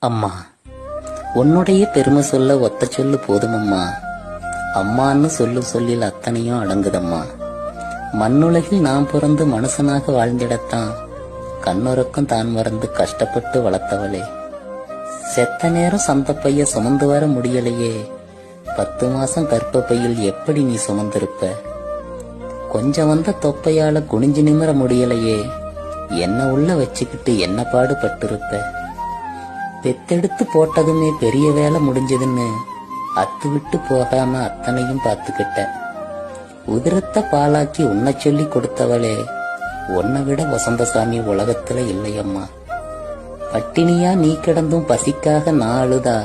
அம்மா, உன்னுடைய பெருமை சொல்ல ஒத்த சொல்லு போதுமம்மா. அம்மான்னு சொல்லும் சொல்லில் அத்தனையும் அடங்குதம்மா. மண்ணுலகில் நாம் பிறந்து மனுஷனாக வாழ்ந்திடத்தான் கண்ணுறக்கம் தான் மறந்து கஷ்டப்பட்டு வளர்த்தவளே. செத்த நேரம் சந்தப்பைய சுமந்து வர முடியலையே, 10 மாசம் கர்ப்பப்பையில் எப்படி நீ சுமந்திருப்ப? கொஞ்சம் வந்த தொப்பையால குனிஞ்சு நிமிர முடியலையே, என்ன உள்ள வச்சுக்கிட்டு என்ன பாடுபட்டிருப்ப? பெத்தெடுத்து போட்டதுமே பெரிய வேலை முடிஞ்சதுன்னு அத்து விட்டு போகாம அத்தனையும் பார்த்துக்கிட்ட. உதிரத்தை பாலாக்கி உன்னை சொல்லி கொடுத்தவளே, உன்னை விட வசந்தசாமி உலகத்துல இல்லையம்மா. பட்டினியா நீ கிடந்தும் பசிக்காக நான் அழுதா,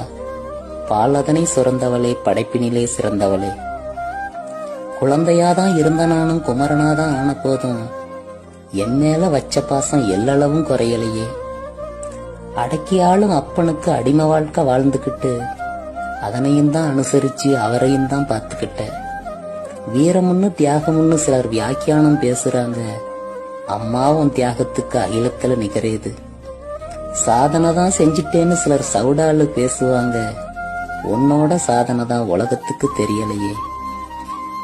பாலதனை சுரந்தவளே, படைப்பினிலே சிறந்தவளே. குழந்தையாதான் இருந்த நானும் குமரனாதான் ஆன போதும் என் மேல வச்ச பாசம் எல்லளவும் குறையலையே. அடக்கியாலும் அப்பனுக்கு அடிமை வாழ்க்கை வாழ்ந்துகிட்டு அதனையும் தான் அனுசரிச்சு அவரையும் தான் பார்த்துக்கிட்ட. வீரமுன்னு தியாகமுன்னு சிலர் வியாக்கியானம் பேசுறாங்க, அம்மாவும் தியாகத்துக்கு அகிலத்துல நிகரேது. சாதனை தான் செஞ்சிட்டேன்னு சிலர் சவுடாலு பேசுவாங்க, உன்னோட சாதனை தான் உலகத்துக்கு தெரியலையே.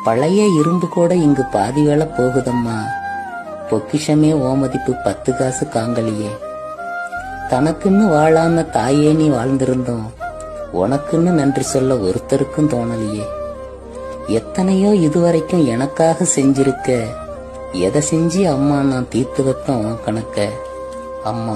பழைய இரும்பு கூட இங்கு பாதி வேலை போகுதம்மா, பொக்கிஷமே ஓமதிப்பு 10 காசு காங்கலியே. தனக்குன்னு வாழாம தாயே நீ வாழ்ந்திருந்தோம், உனக்குன்னு நன்றி சொல்ல ஒருத்தருக்கும் தோணலையே. எத்தனையோ இதுவரைக்கும் எனக்காக செஞ்சிருக்க, எதை செஞ்சு அம்மா நான் தீர்த்து வைப்பேன் உன் கணக்க. அம்மா.